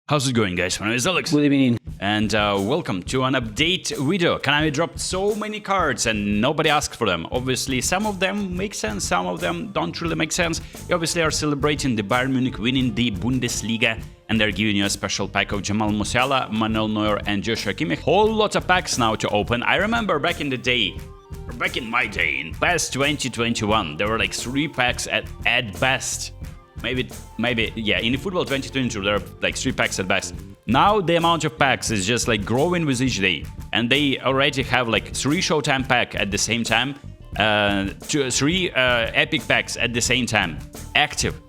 How's it going, guys? My name is Alex. Good evening. And welcome to an update video. Konami dropped so many cards and nobody asked for them. Obviously, some of them make sense, some of them don't really make sense. You obviously are celebrating the Bayern Munich winning the Bundesliga, and they're giving you a special pack of Jamal Musiala, Manuel Neuer, and Joshua Kimmich. Whole lot of packs now to open. I remember back in the day, back in my day, in PES 2021, there were like 3 packs at best. Maybe, yeah, in eFootball 2022, there are like 3 packs at best. Now the amount of packs is just like growing with each day. And they already have like 3 Showtime pack at the same time, 3 Epic packs at the same time. Active.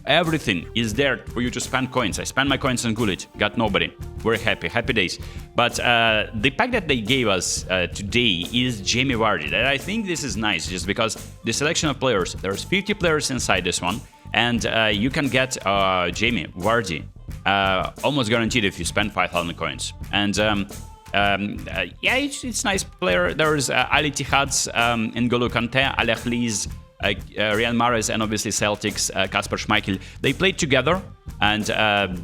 Everything is there for you to spend coins. I spent my coins on Gullit, got nobody. Very happy days. But the pack that they gave us today is Jamie Vardy. And I think this is nice just because the selection of players, there's 50 players inside this one. And you can get Jamie Vardy almost guaranteed if you spend 5,000 coins. And yeah, it's nice player. There's Ali Tihads, N'Golo Kante, AlexND, Riyad Mahrez, and obviously Celtics, Kasper Schmeichel. They played together, and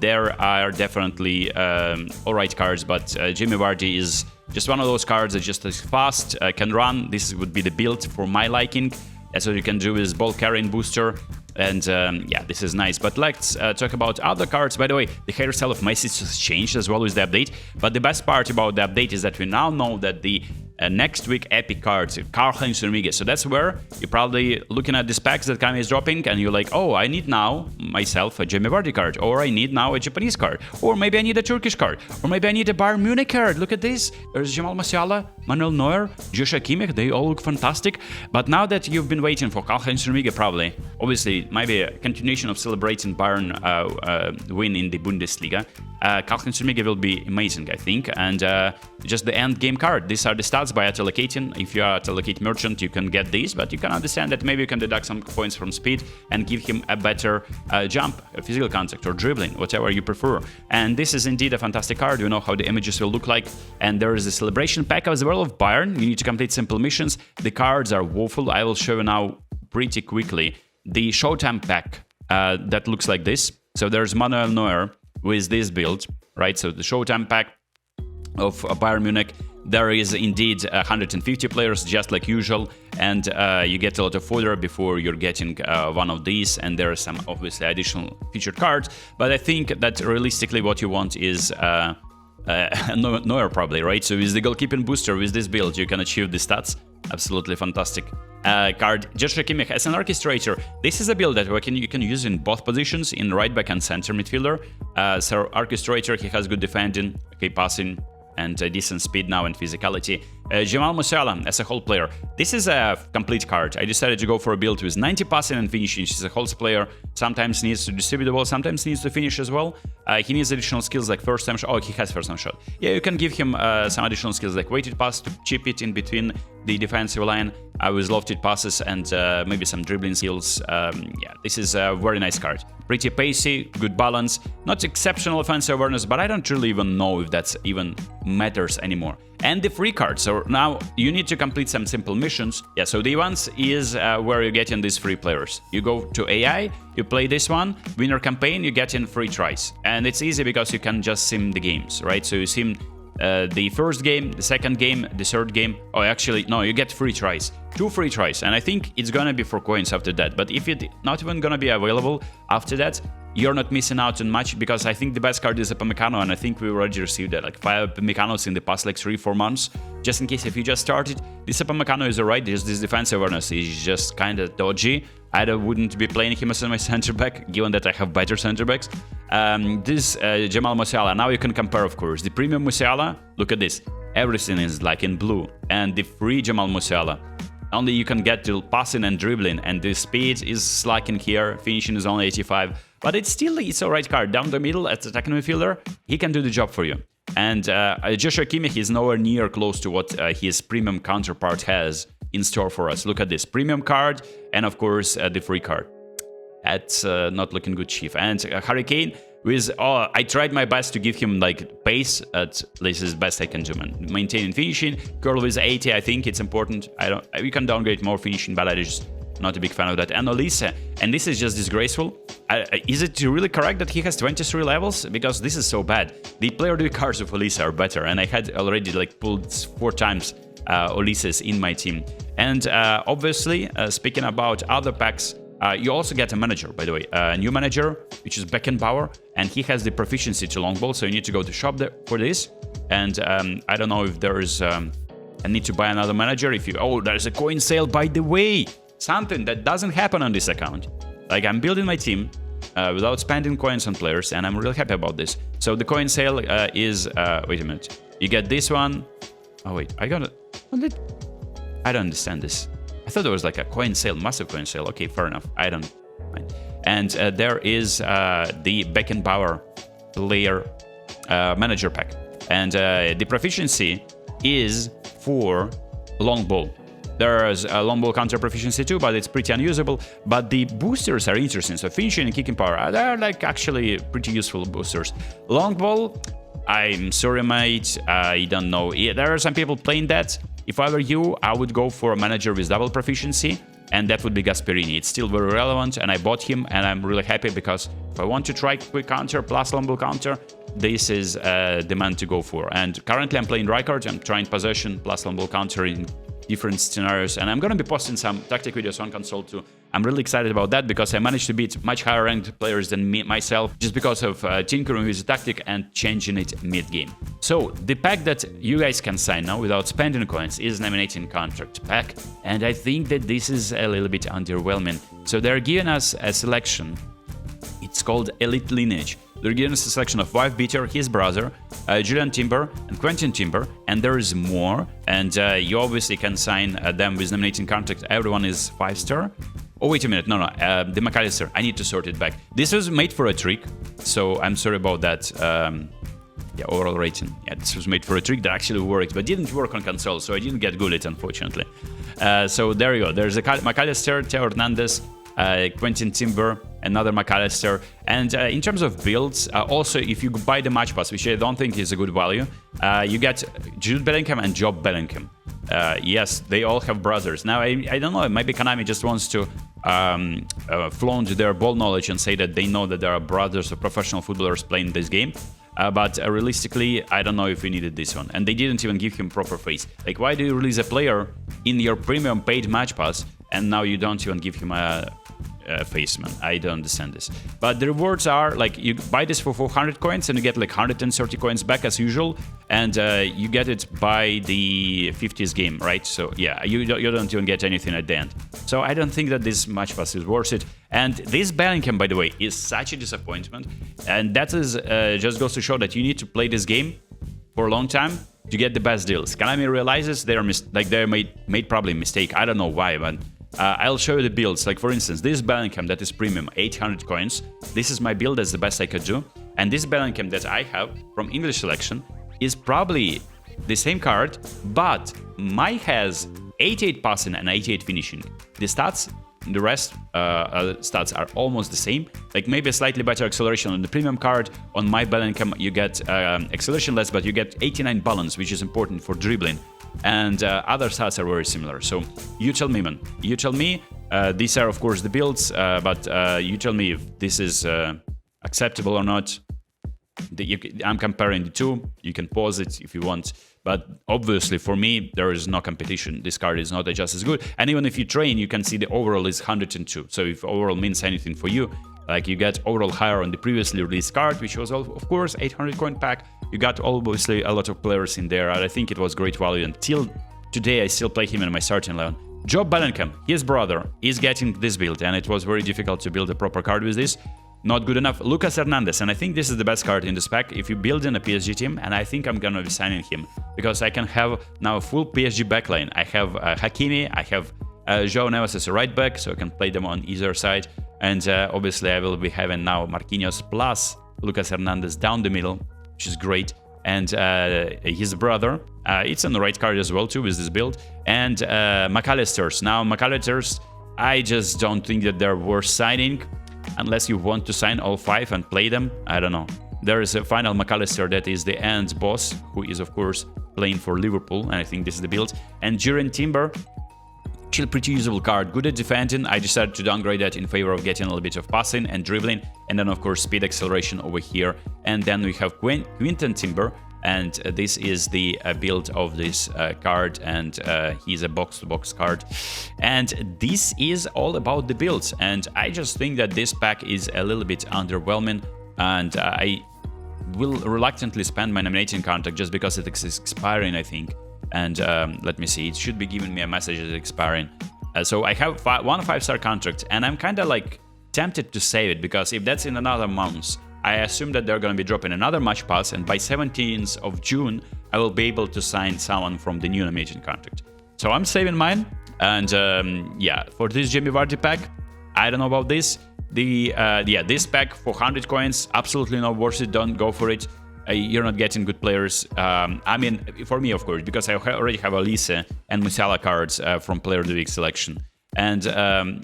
there are definitely alright cards, but Jamie Vardy is just one of those cards that just is fast, can run. This would be the build for my liking. That's what you can do with ball carrying booster. And yeah, this is nice. But let's talk about other cards. By the way, the hairstyle of Messi has changed as well with the update. But the best part about the update is that we now know that the next week epic cards, Karl-Heinz Rummenigge. So that's where you're probably looking at the specs that Kami is dropping, and you're like, oh, I need now myself a Jamie Vardy card, or I need now a Japanese card, or maybe I need a Turkish card, or maybe I need a Bayern Munich card. Look at this. There's Jamal Musiala, Manuel Neuer, Joshua Kimmich. They all look fantastic. But now that you've been waiting for Karl-Heinz Rummenigge, probably, obviously, maybe a continuation of celebrating Bayern win in the Bundesliga. Karl-Heinz Rummenigge will be amazing, I think. And just the end game card. These are the stats by allocating. If you are at allocate merchant, you can get these, but you can understand that maybe you can deduct some points from speed and give him a better jump, a physical contact, or dribbling, whatever you prefer. And this is indeed a fantastic card. You know how the images will look like. And there is a celebration pack as well of Bayern. You need to complete simple missions. The cards are woeful. I will show you now pretty quickly the Showtime pack that looks like this. So there's Manuel Neuer with this build, right? So the Showtime pack of Bayern Munich, there is indeed 150 players, just like usual, and you get a lot of fodder before you're getting one of these, and there are some obviously additional featured cards, but I think that realistically what you want is Neuer probably, right? So with the goalkeeping booster, with this build, you can achieve the stats. Absolutely fantastic card. Joshua Kimmich as an orchestrator. This is a build that you can use in both positions, in right back and center midfielder. So orchestrator, he has good defending, okay, passing, and decent speed now and physicality. Jamal Musiala as a whole player. This is a complete card. I decided to go for a build with 90 passing and finishing. He's a whole player. Sometimes needs to distribute the ball, sometimes needs to finish as well. He needs additional skills like first time shot. Oh, he has first time shot. Yeah, you can give him some additional skills like weighted pass to chip it in between the defensive line with lofted passes and maybe some dribbling skills. Yeah, this is a very nice card. Pretty pacey, good balance, not exceptional offensive awareness, but I don't really even know if that's even matters anymore. And the free card. So now you need to complete some simple missions. Yeah, so the ones is where you're getting these free players. You go to AI, you play this one, winner campaign, you get in free tries. And it's easy because you can just sim the games, right? So you sim the first game, the second game, the third game. Oh, actually, no, you get free tries. 2 free tries, and I think it's gonna be for coins after that. But if it's not even gonna be available after that, you're not missing out on much, because I think the best card is Upamecano, and I think we already received that, like 5 Upamecanos in the past like 3-4 months. Just in case if you just started, this Upamecano is alright. There's this defensive awareness is just kind of dodgy. I wouldn't be playing him as my center back, given that I have better center backs. This Jamal Musiala, now you can compare, of course. The premium Musiala, look at this. Everything is like in blue. And the free Jamal Musiala, only you can get to passing and dribbling, and the speed is slacking here, finishing is only 85, but it's alright card. Down the middle as attacking midfielder, he can do the job for you. And Joshua Kimmich is nowhere near close to what his premium counterpart has in store for us. Look at this, premium card, and of course the free card. That's not looking good, Chief. And Harry Kane with, I tried my best to give him like pace. At least is best I can do, man. Maintaining finishing, curl with 80. I think it's important. You can downgrade more finishing, but I just Not a big fan of that. And Olise, and this is just disgraceful. Is it really correct that he has 23 levels? Because this is so bad. The player of the cards of Olise are better, and I had already like pulled 4 times Olises in my team. And obviously, speaking about other packs, you also get a manager, by the way, a new manager, which is Beckenbauer, and he has the proficiency to long ball, so you need to go to shop for this. And I don't know if there's I need to buy another manager. If you there's a coin sale, by the way, something that doesn't happen on this account. Like, I'm building my team without spending coins on players, and I'm really happy about this. So the coin sale is wait a minute, you get this one. Oh wait, I don't understand this. I thought there was like a coin sale, massive coin sale. Okay, fair enough. I don't mind. And there is the Beckenbauer player manager pack, and the proficiency is for long ball. There's a long ball counter proficiency too, but it's pretty unusable. But the boosters are interesting. So finishing and kicking power, they're like actually pretty useful boosters. Long ball, I'm sorry, mate, I don't know. There are some people playing that. If I were you, I would go for a manager with double proficiency, and that would be Gasperini. It's still very relevant, and I bought him, and I'm really happy because if I want to try quick counter plus long ball counter, this is the man to go for. And currently I'm playing Rijkaard. I'm trying possession plus long ball counter in different scenarios, and I'm gonna be posting some tactic videos on console too. I'm really excited about that because I managed to beat much higher ranked players than myself just because of tinkering with the tactic and changing it mid-game. So the pack that you guys can sign now without spending coins is nominating contract pack, and I think that this is a little bit underwhelming. So they're giving us a selection. It's called Elite Lineage. They're giving us a selection of Wife Beater, his brother, Julian Timber, and Quentin Timber, and there is more. And you obviously can sign them with nominating contract. Everyone is 5-star. Oh, wait a minute. No. The McAllister. I need to sort it back. This was made for a trick, so I'm sorry about that. Yeah, overall rating. Yeah, this was made for a trick that actually worked, but didn't work on console, so I didn't get good at it, unfortunately. So there you go. There's a McAllister, Theo Hernandez, Quentin Timber, another McAllister. And in terms of builds, also if you buy the match pass, which I don't think is a good value, you get Jude Bellingham and Job Bellingham. Yes, they all have brothers. Now, I don't know, maybe Konami just wants to flaunt their ball knowledge and say that they know that there are brothers of professional footballers playing this game. But realistically, I don't know if we needed this one. And they didn't even give him proper face. Like, why do you release a player in your premium paid match pass and now you don't even give him a face, man? I don't understand this. But the rewards are, like, you buy this for 400 coins and you get like 130 coins back as usual. And you get it by the 50th game, right? So yeah, you don't even get anything at the end. So I don't think that this match pass is worth it. And this Bellingham, by the way, is such a disappointment. And that is just goes to show that you need to play this game for a long time to get the best deals. Konami realizes they made probably a mistake. I don't know why, but I'll show you the builds. Like, for instance, this Bellingham that is premium, 800 coins. This is my build. That's the best I could do. And this Bellingham that I have from English selection is probably the same card, but mine has 88 passing and 88 finishing. The stats, the rest stats are almost the same. Like, maybe a slightly better acceleration on the premium card. On my Bellingham, you get acceleration less, but you get 89 balance, which is important for dribbling. And other stats are very similar. So you tell me, man. You tell me. These are, of course, the builds, but you tell me if this is acceptable or not. I'm comparing the two. You can pause it if you want. But obviously, for me, there is no competition. This card is not just as good. And even if you train, you can see the overall is 102. So if overall means anything for you, like, you get overall higher on the previously released card, which was, of course, 800 coin pack. You got obviously a lot of players in there, and I think it was great value. Until today, I still play him in my starting 11. Job Bellingham, his brother, is getting this build, and it was very difficult to build a proper card with this. Not good enough. Lucas Hernandez, and I think this is the best card in this pack if you build in a PSG team, and I think I'm gonna be signing him because I can have now a full PSG backline. I have Hakimi, I have João Neves as a right back, so I can play them on either side. And obviously I will be having now Marquinhos plus Lucas Hernandez down the middle, which is great. And his brother, it's on the right card as well too with this build. And McAllisters. Now McAllisters, I just don't think that they're worth signing unless you want to sign all 5 and play them. I don't know. There is a final McAllister that is the end boss, who is of course playing for Liverpool, and I think this is the build. And Julian Timber, Actually, pretty usable card. Good at defending. I decided to downgrade that in favor of getting a little bit of passing and dribbling. And then, of course, speed acceleration over here. And then we have Quinton Timber. And this is the build of this card. And he's a box-to-box card. And this is all about the builds. And I just think that this pack is a little bit underwhelming. And I will reluctantly spend my nominating contract just because it is expiring, I think. And let me see, it should be giving me a message that it's expiring. So I have one 5-star contract, and I'm kind of like tempted to save it, because if that's in another month, I assume that they're going to be dropping another match pass, and by 17th of June, I will be able to sign someone from the new nominating contract. So I'm saving mine, and yeah, for this Jamie Vardy pack, I don't know about this. This pack for 100 coins, absolutely not worth it, don't go for it. You're not getting good players. I mean, for me, of course, because I already have Olise and Musiala cards from Player of the Week selection. And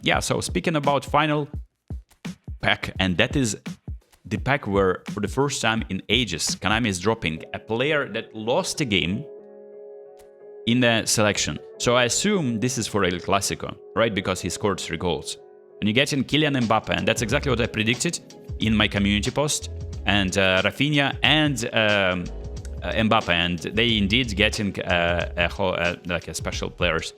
yeah, so speaking about final pack, and that is the pack where, for the first time in ages, Konami is dropping a player that lost a game in the selection. So I assume this is for El Clasico, right? Because he scored 3 goals. And you get in Kylian Mbappe, and that's exactly what I predicted in my community post. And Raphinha and Mbappe, and they indeed getting like a special players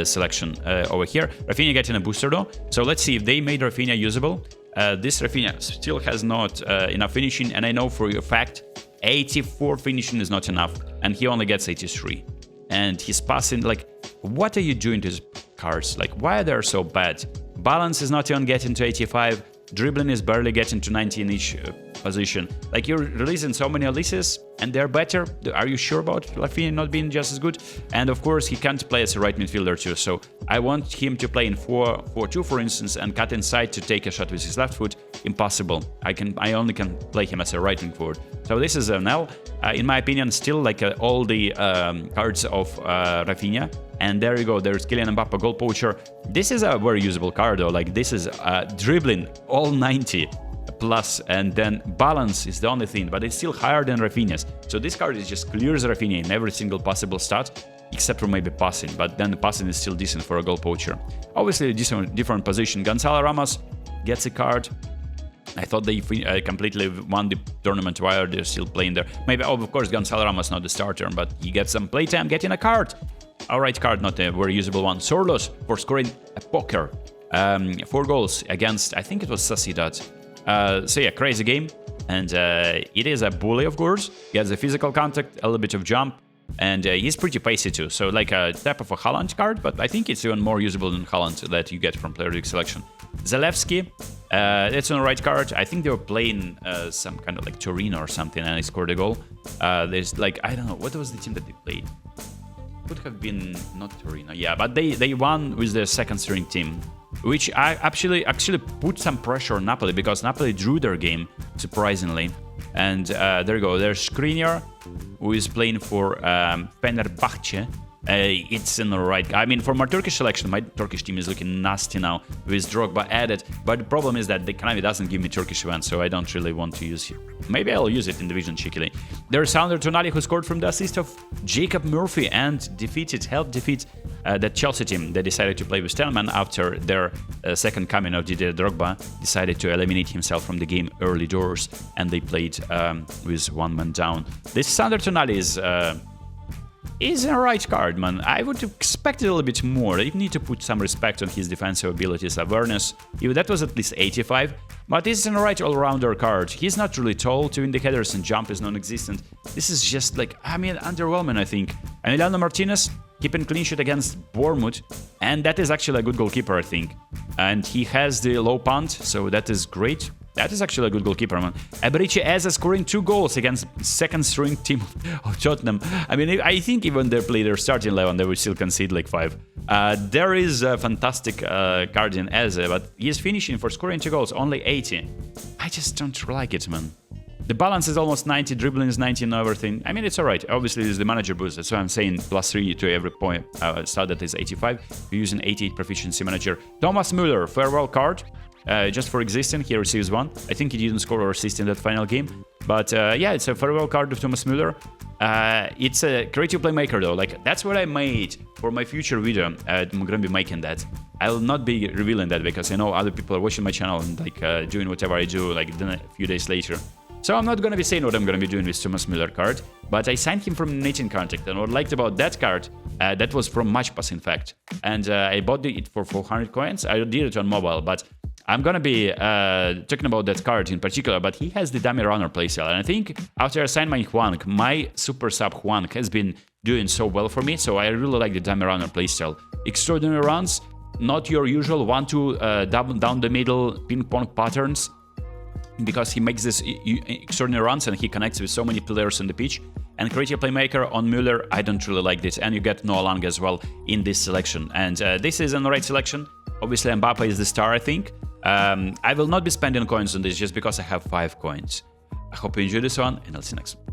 selection over here. Raphinha getting a booster though, so let's see if they made Raphinha usable. This Raphinha still has not enough finishing, and I know for a fact 84 finishing is not enough, and he only gets 83. And he's passing, like, what are you doing to these cards? Like, why are they so bad? Balance is not even getting to 85. Dribbling is barely getting to 90 in each position. Like, you're releasing so many Olises, and they're better. Are you sure about Raphinha not being just as good? And of course, he can't play as a right midfielder too. So I want him to play in 4-4-2, for instance, and cut inside to take a shot with his left foot. Impossible. I only can play him as a right wing forward. So this is an L. In my opinion, still like all the cards of Raphinha. And there you go, there's Kylian Mbappe, goal poacher. This is a very usable card though, like this is dribbling all 90 plus, and then balance is the only thing, but it's still higher than Raphinha's. So this card is just clears Raphinha in every single possible stat, except for maybe passing, but then the passing is still decent for a goal poacher. Obviously a different position. Gonzalo Ramos gets a card. I thought they completely won the tournament while they're still playing there. Maybe, oh, of course, Gonzalo Ramos not the starter, but he gets some playtime getting a card. Alright card, not a very usable one. Sorlos for scoring a poker. 4 goals against, I think it was Sociedad. So yeah, crazy game. And it is a bully, of course. He has a physical contact, a little bit of jump. And he's pretty pacey too. So like a type of a Haaland card, but I think it's even more usable than Haaland that you get from Player of the Week selection. Zalewski, it's an alright card. I think they were playing some kind of like Torino or something, and he scored a goal. There's like, I don't know, what was the team that they played? Could have been not Torino, yeah, but they won with the second string team, which I actually put some pressure on Napoli, because Napoli drew their game surprisingly. And there you go, there's Skriniar, who is playing for Fenerbahce. It's an alright. I mean, for my Turkish selection, my Turkish team is looking nasty now with Drogba added. But the problem is that the Konami doesn't give me Turkish events, so I don't really want to use it. Maybe I'll use it in Division cheekily. There's Sandro Tonali, who scored from the assist of Jacob Murphy and helped defeat that Chelsea team that decided to play with Tellman after their second coming of Didier Drogba decided to eliminate himself from the game early doors, and they played with 1 man down. This Sandro Tonali is a right card, man. I would expect a little bit more. They need to put some respect on his defensive abilities. Awareness, that was at least 85, but he's an alright all-rounder card. He's not really tall, to indicators and jump is non-existent. This is just like, I mean, underwhelming, I think. Emiliano Martinez, keeping clean sheet against Bournemouth, and that is actually a good goalkeeper, I think. And he has the low punt, so that is great. That is actually a good goalkeeper, man. Eberici Eze scoring 2 goals against second-string team of Tottenham. I mean, I think even they play their starting 11, they will still concede like 5. There is a fantastic card in Eze, but he is finishing for scoring 2 goals, only 80. I just don't like it, man. The balance is almost 90, dribbling is 90 and everything. I mean, it's alright. Obviously, it's the manager boost. That's why I'm saying +3 to every point. Start that is 85. We're using 88 proficiency manager. Thomas Müller, farewell card. just for existing, he receives 1. I think he didn't score or assist in that final game. But yeah, it's a farewell card of Thomas Müller. It's a creative playmaker though, like that's what I made for my future video. I'm gonna be making that. I'll not be revealing that because I know other people are watching my channel and like doing whatever I do like then a few days later. So I'm not gonna be saying what I'm gonna be doing with Thomas Müller card, but I signed him from nominating contract, and what I liked about that card, that was from Match Pass in fact, and I bought it for 400 coins. I did it on mobile, but I'm gonna be talking about that card in particular, but he has the dummy runner playstyle, and I think after I signed my Hwang, my super sub Hwang has been doing so well for me, so I really like the dummy runner playstyle. Extraordinary runs, not your usual 1-2 down the middle ping pong patterns, because he makes this extraordinary runs and he connects with so many players on the pitch. And creative playmaker on Müller, I don't really like this, and you get Noah Lang as well in this selection, and this is an alright selection. Obviously Mbappe is the star, I think. I will not be spending coins on this just because I have 5 coins. I hope you enjoyed this one, and I'll see you next one.